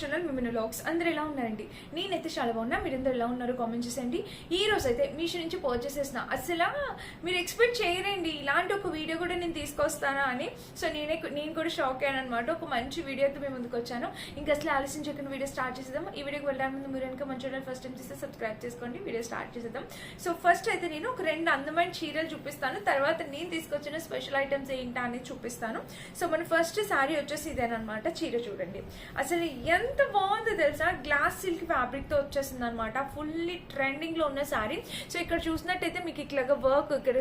Channel మిమ్మల్ని vlogs అందరూ ఎలా ఉన్నారండి? నేనైతే చాలా బాగున్నా. మీరందరూ ఎలా ఉన్నారు కామెంట్ చేసేయండి. ఈ రోజు అయితే మీషో నుంచి పర్చేస్ చేసిన అసలు మీరు ఎక్స్పెక్ట్ చేయరండి ఇలాంటి ఒక వీడియో కూడా నేను తీసుకొస్తానా అని. సో నేను కూడా షాక్ అయ్యాను అనమాట. ఒక మంచి వీడియో అయితే మేము ముందుకు వచ్చాను. ఇంకా అసలు ఆలస్యం చేయకుండా వీడియో స్టార్ట్ చేసేద్దాం. ఈ వీడియోకి వెళ్ళడానికి ముందు మీరు కనుక మన ఛానల్ ఫస్ట్ టైం చేస్తే సబ్స్క్రైబ్ చేసుకోండి. వీడియో స్టార్ట్ చేసేద్దాం. సో ఫస్ట్ అయితే నేను ఒక 2 అందమైన చీరలు చూపిస్తాను. తర్వాత నేను తీసుకొచ్చిన స్పెషల్ ఐటమ్స్ ఏంటా అనేది చూపిస్తాను. సో మన ఫస్ట్ శారీ వచ్చేసి ఇదేనమాట. చీర చూడండి అసలు ఎంత బాగుందో తెలుసా. గ్లాస్ సిల్క్ ఫ్యాబ్రిక్ తో వచ్చేసింది అనమాట. ఫుల్లీ ట్రెండింగ్ లో ఉన్న శారీ. సో ఇక్కడ చూసినట్టయితే మీకు ఇట్లాగా వర్క్, ఇక్కడ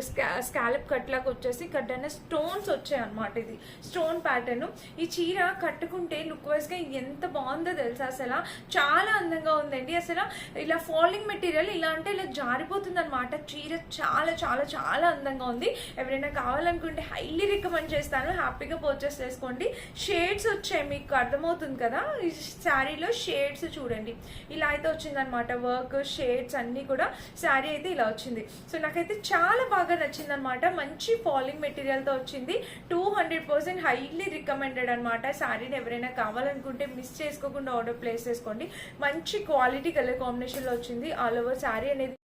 స్కాలప్ కట్ లాగా వచ్చేసి ఇక్కడ స్టోన్స్ వచ్చాయి అనమాట. ఇది స్టోన్ ప్యాటర్న్. ఈ చీర కట్టుకుంటే లుక్ వైజ్ గా ఎంత బాగుందో తెలుసా. అసలు చాలా అందంగా ఉందండి. అసలు ఇలా ఫాలింగ్ మెటీరియల్ ఇలా అంటే ఇలా జారిపోతుంది అనమాట. చీర చాలా చాలా చాలా అందంగా ఉంది. ఎవరైనా కావాలనుకుంటే హైలీ రికమెండ్ చేస్తాను. హ్యాపీగా పర్చేస్ చేసుకోండి. షేడ్స్ వచ్చాయి, మీకు అర్థమవుతుంది కదా. ఈ శారీలో షేడ్స్ చూడండి ఇలా అయితే వచ్చింది అనమాట. వర్క్ షేడ్స్ అన్ని కూడా శారీ అయితే ఇలా వచ్చింది. సో నాకైతే చాలా బాగా నచ్చింది అనమాట. మంచి ఫాలింగ్ మెటీరియల్ తో వచ్చింది. 200% హైలీ రికమెండెడ్ అనమాట. శారీని ఎవరైనా కావాలనుకుంటే మిస్ చేసుకోకుండా ఆర్డర్ ప్లేస్ చేసుకోండి. మంచి క్వాలిటీ కలర్ కాంబినేషన్ లో వచ్చింది. ఆల్ ఓవర్ శారీ అనేది.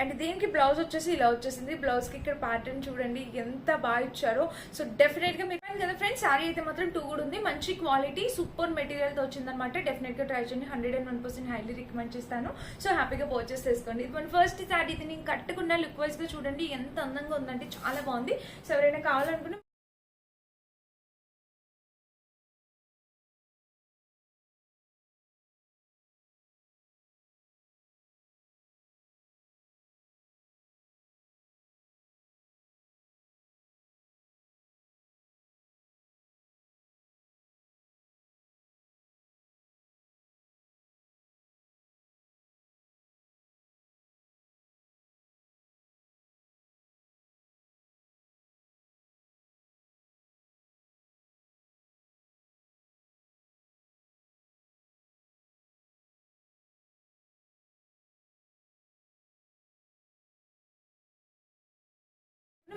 అండ్ దీనికి బ్లౌజ్ వచ్చేసి ఇలా వచ్చేసింది. బ్లౌజ్ కి ఇక్కడ ప్యాటర్న్ చూడండి ఎంత బాగా ఇచ్చారో. సో డెఫినెట్ గా మీరు కదా ఫ్రెండ్స్, శారీ అయితే మాత్రం 2 కూడా ఉంది. మంచి క్వాలిటీ సూపర్ మెటీరియల్ తో వచ్చింది అనమాట. డెఫినెట్ గా ట్రై చేయండి. 101% హైలీ రికమెండ్ చేస్తాను. సో హ్యాపీగా పర్చేస్ చేసుకోండి. ఇది మన ఫస్ట్ శారీ. ఇది నేను కట్టుకున్న లుక్ వైజ్ గా చూడండి ఎంత అందంగా ఉందంటే చాలా బాగుంది. సో ఎవరైనా కావాలనుకున్న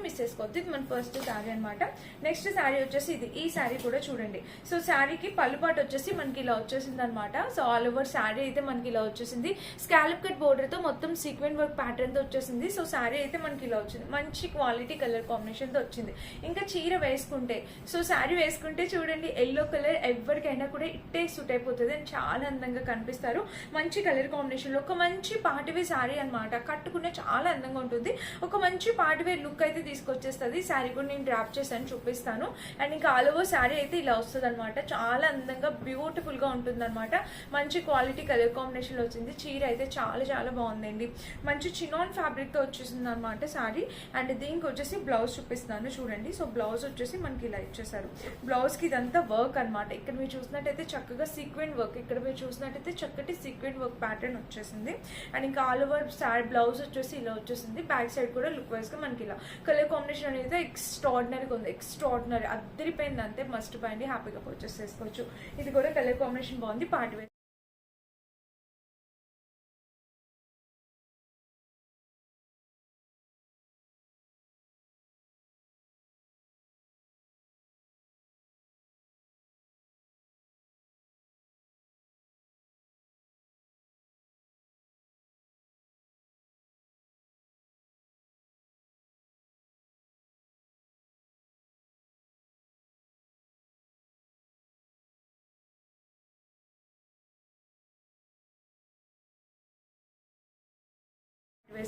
మిస్ చేసుకోవద్దు. ఇది మన ఫస్ట్ శారీ అనమాట. నెక్స్ట్ శారీ వచ్చేసి ఇది. ఈ శారీ కూడా చూడండి. సో శారీకి పళ్ళుపాటు వచ్చేసి మనకి ఇలా వచ్చేసింది అనమాట. సో ఆల్ ఓవర్ శారీ అయితే మనకి ఇలా వచ్చేసింది. స్కాలప్ కట్ బోర్డర్ తో మొత్తం సీక్వెంట్ వర్క్ ప్యాటర్న్ తో వచ్చేసింది. సో శారీ అయితే మనకి ఇలా వచ్చింది. మంచి క్వాలిటీ కలర్ కాంబినేషన్ తో వచ్చింది. ఇంకా చీర వేసుకుంటే, సో శారీ వేసుకుంటే చూడండి ఎల్లో కలర్ ఎవరికైనా కూడా ఇట్టే సూట్ అయిపోతుంది. అండ్ చాలా అందంగా కనిపిస్తారు. మంచి కలర్ కాంబినేషన్ లో ఒక మంచి పార్టీవేర్ శారీ అనమాట. కట్టుకునే చాలా అందంగా ఉంటుంది. ఒక మంచి పార్టీవేర్ లుక్ అయితే తీసుకొచ్చేస్తుంది. శారీ కూడా నేను డ్రాప్ చేశాను, చూపిస్తాను. అండ్ ఇంకా ఆల్ ఓవర్ శారీ అయితే ఇలా వస్తుంది అనమాట. చాలా అందంగా బ్యూటిఫుల్ గా ఉంటుంది అనమాట. మంచి క్వాలిటీ కలర్ కాంబినేషన్ లో వచ్చింది. చీర అయితే చాలా చాలా బాగుందండి. మంచి చినాన్ ఫ్యాబ్రిక్ తో వచ్చేసింది అనమాట శారీ. అండ్ దీనికి వచ్చేసి బ్లౌజ్ చూపిస్తున్నాను చూడండి. సో బ్లౌజ్ వచ్చేసి మనకి ఇలా ఇచ్చేసారు. బ్లౌజ్ కి ఇదంతా వర్క్ అనమాట. ఇక్కడ మీరు చూసినట్టయితే చక్కగా సీక్వెంట్ వర్క్, ఇక్కడ మీరు చూసినట్టయితే చక్కటి సీక్వెంట్ వర్క్ ప్యాటర్న్ వచ్చేసింది. అండ్ ఇంకా ఆల్ ఓవర్ శారీ బ్లౌజ్ వచ్చేసి ఇలా వచ్చేసింది. బ్యాక్ సైడ్ కూడా లుక్ వైజ్ గా మనకి ఇలా కలర్ కాంబినేషన్ అనేది ఎక్స్ట్రాడినరీగా ఉంది. ఎక్స్ట్రాడినరీ అద్దరిపోయింది అంతే. మస్ట్ బై అండి. హ్యాపీగా పర్చేస్ చేసుకోవచ్చు. ఇది కూడా కలర్ కాంబినేషన్ బాగుంది. Party wear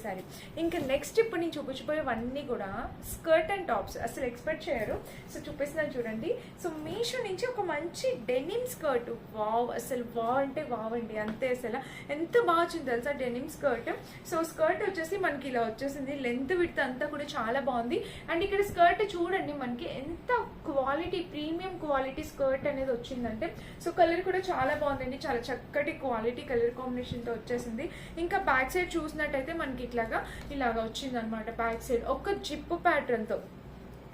sari. ఇంకా నెక్స్ట్ ఇప్పుడు నేను చూపించిపోయేవన్నీ కూడా స్కర్ట్ అండ్ టాప్స్. అసలు ఎక్స్పెక్ట్ చేయరు. సో చూపిస్తున్నాను చూడండి. సో మీషో నుంచి ఒక మంచి డెనిమ్ స్కర్ట్. వావ్, అసలు వావ్ అంటే వావ్ అండి అంతే. అసలు ఎంత బాగా వచ్చింది తెలుసా డెనిమ్ స్కర్ట్. సో స్కర్ట్ వచ్చేసి మనకి ఇలా వచ్చేసింది. లెంత్ విడ్త్ అంతా కూడా చాలా బాగుంది. అండ్ ఇక్కడ స్కర్ట్ చూడండి మనకి ఎంత క్వాలిటీ, ప్రీమియం క్వాలిటీ స్కర్ట్ అనేది వచ్చిందంటే. సో కలర్ కూడా చాలా బాగుందండి. చాలా చక్కటి క్వాలిటీ కలర్ కాంబినేషన్ తో వచ్చేసింది. ఇంకా బ్యాక్ సైడ్ చూసినట్టయితే మనకి ఇలాగా వచ్చింది అనమాట. బ్యాక్ సైడ్ ఒక జిప్ ప్యాటర్న్ తో.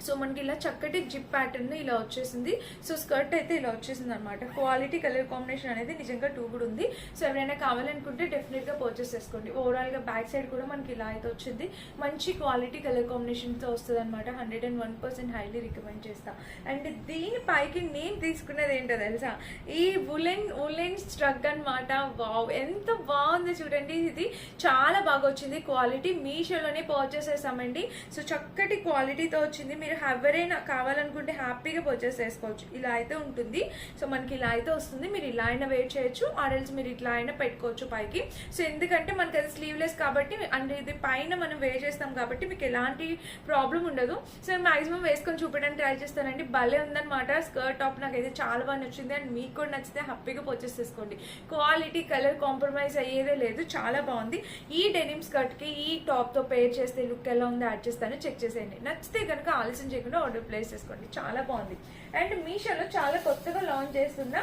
సో మనకి ఇలా చక్కటి జిప్ ప్యాటర్న్ ఇలా వచ్చేసింది. సో స్కర్ట్ అయితే ఇలా వచ్చేసింది అనమాట. క్వాలిటీ కలర్ కాంబినేషన్ అనేది నిజంగా టూ కూడా ఉంది. సో ఎవరైనా కావాలనుకుంటే డెఫినెట్ గా పర్చేస్ చేసుకోండి. ఓవరాల్ గా బ్యాక్ సైడ్ కూడా మనకి ఇలా అయితే వచ్చింది. మంచి క్వాలిటీ కలర్ కాంబినేషన్ తో వస్తుంది అనమాట. 101% హైలీ రికమెండ్ చేస్తా. అండ్ దీని పైకి నేను తీసుకున్నది ఏంటో తెలుసా, ఈ ఉలెన్ స్ట్రగ్ అనమాట. వావ్, ఎంత బాగుంది చూడండి. ఇది చాలా బాగా వచ్చింది క్వాలిటీ. మీషోలోనే పర్చేస్ చేసామండి. సో చక్కటి క్వాలిటీతో వచ్చింది. మీరు ఎవరైనా కావాలనుకుంటే హ్యాపీగా పర్చేస్ చేసుకోవచ్చు. ఇలా అయితే ఉంటుంది. సో మనకి ఇలా అయితే వస్తుంది. మీరు ఇలా అయినా వేర్ చేయొచ్చు, ఆర్ఎల్స్ మీరు ఇట్లా అయినా పెట్టుకోవచ్చు పైకి. సో ఎందుకంటే మనకి అది స్లీవ్లెస్ కాబట్టి అండ్ ఇది పైన మనం వేర్ చేస్తాం కాబట్టి మీకు ఎలాంటి ప్రాబ్లం ఉండదు. సో మాక్సిమం వేసుకొని చూపించడానికి ట్రై చేస్తానండి. భలే ఉందన్నమాట స్కర్ట్ టాప్. నాకైతే చాలా బాగా నచ్చింది. అండ్ మీకు కూడా నచ్చితే హ్యాపీగా పర్చేస్ చేసుకోండి. క్వాలిటీ కలర్ కాంప్రమైజ్ అయ్యేదే లేదు, చాలా బాగుంది. ఈ డెనిమ్ స్కర్ట్ కి ఈ టాప్ తో పేర్ చేస్తే లుక్ ఎలా ఉందో యాడ్ చేస్తాను, చెక్ చేసేయండి. నచ్చితే కనుక ఆలస్యం చేయకుండా ఆర్డర్ ప్లేస్ చేసుకోండి. చాలా బాగుంది. అండ్ మీషోలో చాలా కొత్తగా లాంచ్ చేస్తున్న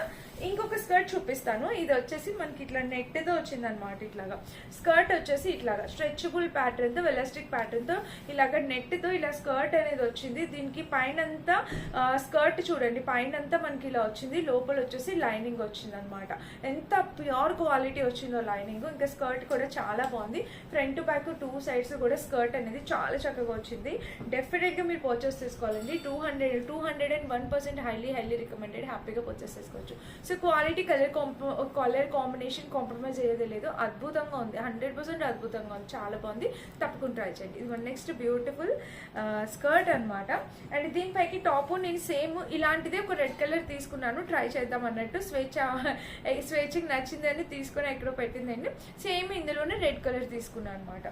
ఇంకొక స్కర్ట్ చూపిస్తాను. ఇది వచ్చేసి మనకి ఇట్లా నెట్ తో వచ్చింది అనమాట. ఇట్లాగా స్కర్ట్ వచ్చేసి ఇట్లాగా స్ట్రెచబుల్ ప్యాటర్న్ తో, ఎలాస్టిక్ ప్యాటర్న్ తో ఇలాగా నెట్ తో ఇలా స్కర్ట్ అనేది వచ్చింది. దీనికి పైన అంతా స్కర్ట్ చూడండి, పైన అంతా మనకి ఇలా వచ్చింది. లోపల వచ్చేసి లైనింగ్ వచ్చింది అనమాట. ఎంత ప్యూర్ క్వాలిటీ వచ్చిందో లైనింగ్. ఇంకా స్కర్ట్ కూడా చాలా బాగుంది. ఫ్రంట్ బ్యాక్ టూ సైడ్స్ కూడా స్కర్ట్ అనేది చాలా చక్కగా వచ్చింది. డెఫినెట్ గా మీరు పర్చేస్ చేసుకోవాలండి. 201% హైలీ రికమెండెడ్. హ్యాపీగా పర్చేస్ చేసుకోవచ్చు. So quality colour combination compromise అయ్యేది లేదు. అద్భుతంగా ఉంది, 100% అద్భుతంగా ఉంది. చాలా బాగుంది. తప్పకుండా ట్రై చేయండి. ఇది నెక్స్ట్ బ్యూటిఫుల్ స్కర్ట్ అనమాట. అండ్ దీనిపైకి టాప్ నేను సేమ్ ఇలాంటిదే ఒక రెడ్ కలర్ తీసుకున్నాను, ట్రై చేద్దాం అన్నట్టు. స్వేచ్ఛకి నచ్చింది అని తీసుకుని ఎక్కడో పెట్టిందండి. సేమ్ ఇందులోనే రెడ్ కలర్ తీసుకున్నాను అనమాట.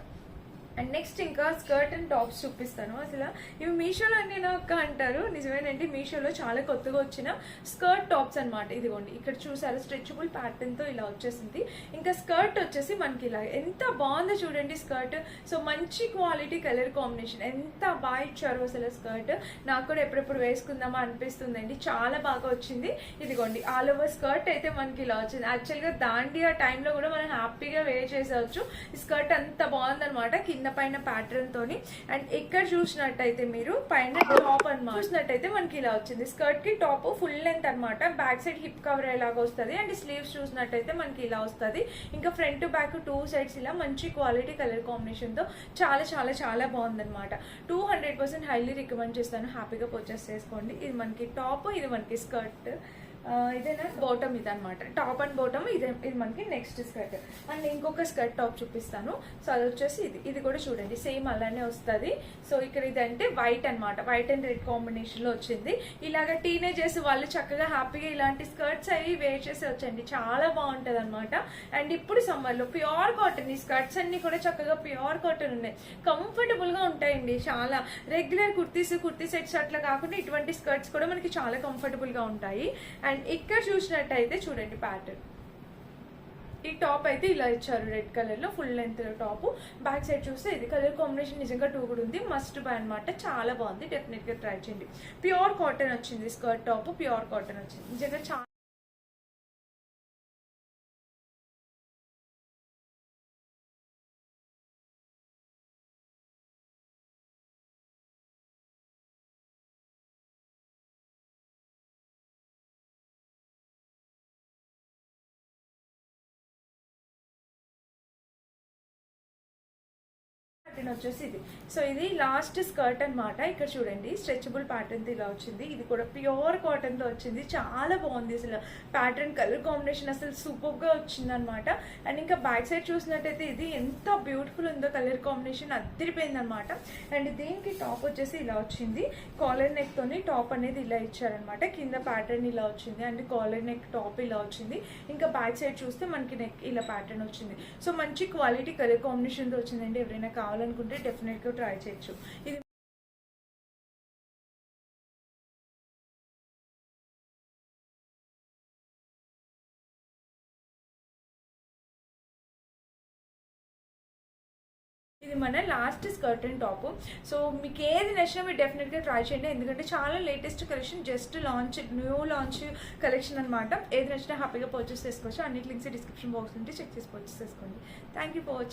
అండ్ నెక్స్ట్ ఇంకా స్కర్ట్ అండ్ టాప్స్ చూపిస్తాను. అసలు ఇవి మీషోలో అన్ని నాకు అంటారు, నిజమేనండి. మీషోలో చాలా కొత్తగా వచ్చిన స్కర్ట్ టాప్స్ అనమాట. ఇదిగోండి, ఇక్కడ చూసారు స్ట్రెచబుల్ ప్యాటర్న్ తో ఇలా వచ్చేసింది. ఇంకా స్కర్ట్ వచ్చేసి మనకి ఇలా ఎంత బాగుందో చూడండి స్కర్ట్. సో మంచి క్వాలిటీ కలర్ కాంబినేషన్, ఎంత బాగా ఇచ్చారు అసలు స్కర్ట్. నాకు కూడా ఎప్పుడెప్పుడు వేసుకుందామా అనిపిస్తుందండి. చాలా బాగా వచ్చింది. ఇదిగోండి ఆల్ ఓవర్ స్కర్ట్ అయితే మనకి ఇలా వచ్చింది. యాక్చువల్గా దాండియా టైంలో కూడా మనం హ్యాపీగా వేర్ చేసేవచ్చు. ఈ స్కర్ట్ అంత బాగుందనమాట. కింద పైన ప్యాటర్న్ తోని. అండ్ ఇక్కడ చూసినట్టయితే మీరు పైన టాప్ అనమాట చూసినట్టయితే మనకి ఇలా వచ్చింది. స్కర్ట్ కి టాప్ ఫుల్ లెంత్ అనమాట. బ్యాక్ సైడ్ హిప్ కవర్ ఎలాగా వస్తుంది. అండ్ స్లీవ్స్ చూసినట్టయితే మనకి ఇలా వస్తుంది. ఇంకా ఫ్రంట్ బ్యాక్ టూ సైడ్స్ ఇలా మంచి క్వాలిటీ కలర్ కాంబినేషన్ తో చాలా చాలా చాలా బాగుందనమాట. 200% హైలీ రికమెండ్ చేస్తాను. హ్యాపీగా పర్చేస్ చేసుకోండి. ఇది మనకి టాప్, ఇది మనకి స్కర్ట్. ఇదేనా బాటమ్, ఇది అనమాట. Top and bottom. ఇది మనకి నెక్స్ట్ స్కర్ట్. అండ్ ఇంకొక స్కర్ట్ టాప్ చూపిస్తాను. సో అది వచ్చేసి ఇది కూడా చూడండి సేమ్ అలానే వస్తుంది. సో ఇక్కడ ఇదంటే వైట్ అనమాట. వైట్ అండ్ రెడ్ కాంబినేషన్ లో వచ్చింది. ఇలాగ టీనేజర్స్ వాళ్ళు చక్కగా హ్యాపీగా ఇలాంటి స్కర్ట్స్ అవి వేర్ చేసి వచ్చండి. చాలా బాగుంటది అనమాట. అండ్ ఇప్పుడు సమ్మర్ లో ప్యూర్ కాటన్, ఈ స్కర్ట్స్ అన్ని కూడా చక్కగా ప్యూర్ కాటన్ ఉన్నాయి. కంఫర్టబుల్ గా ఉంటాయండి. చాలా రెగ్యులర్ కుర్తీ సెట్స్ అట్లా కాకుండా ఇటువంటి స్కర్ట్స్ కూడా మనకి చాలా కంఫర్టబుల్ గా ఉంటాయి. అండ్ ఇక్కడ చూసినట్టయితే చూడండి ప్యాటర్న్. ఈ టాప్ అయితే ఇలా ఇచ్చారు రెడ్ కలర్ లో, full length top. Back side చూస్తే ఇది కలర్ కాంబినేషన్ నిజంగా టూ కూడా ఉంది. మస్ట్ బై అనమాట. చాలా బాగుంది. డెఫినెట్ గా ట్రై చేయండి. ప్యూర్ కాటన్ వచ్చింది స్కర్ట్ టాప్. ప్యూర్ కాటన్ వచ్చింది. నిజంగా చాలా వచ్చేసి ఇది. సో ఇది లాస్ట్ స్కర్ట్ అనమాట. ఇక్కడ చూడండి స్ట్రెచబుల్ ప్యాటర్న్ తో ఇలా వచ్చింది. ఇది కూడా ప్యూర్ కాటన్ తో వచ్చింది. చాలా బాగుంది అసలు. ప్యాటర్న్ కలర్ కాంబినేషన్ అసలు సూపర్ గా వచ్చింది అనమాట. అండ్ ఇంకా బ్యాక్ సైడ్ చూసినట్టయితే ఇది ఎంత బ్యూటిఫుల్ ఉందో కలర్ కాంబినేషన్, అదిరిపోయింది అనమాట. అండ్ దీనికి టాప్ వచ్చేసి ఇలా వచ్చింది. కాలర్ నెక్ తోని టాప్ అనేది ఇలా ఇచ్చారనమాట. కింద ప్యాటర్న్ ఇలా వచ్చింది. అండ్ కాలర్ నెక్ టాప్ ఇలా వచ్చింది. ఇంకా బ్యాక్ సైడ్ చూస్తే మనకి నెక్ ఇలా ప్యాటర్న్ వచ్చింది. సో మంచి క్వాలిటీ కలర్ కాంబినేషన్ తో వచ్చిందండి. ఎవరైనా కావాలనుకుంటే డెఫినెట్ గా ట్రై చేయొచ్చు. ఇది ఇది మన last skirt and top. So మీకు ఏది నచ్చినా మీరు డెఫినెట్గా ట్రై చేయండి. ఎందుకంటే చాలా latest collection, just new launch collection అనమాట. ఏది నచ్చినా హ్యాపీగా పర్చేస్ చేసుకోవచ్చు. అన్నిటి లింక్స్ డిస్క్రిప్షన్ బాక్స్ ఉంటే చెక్ చేసి పర్చేస్ చేసుకోండి. Thank you for watching.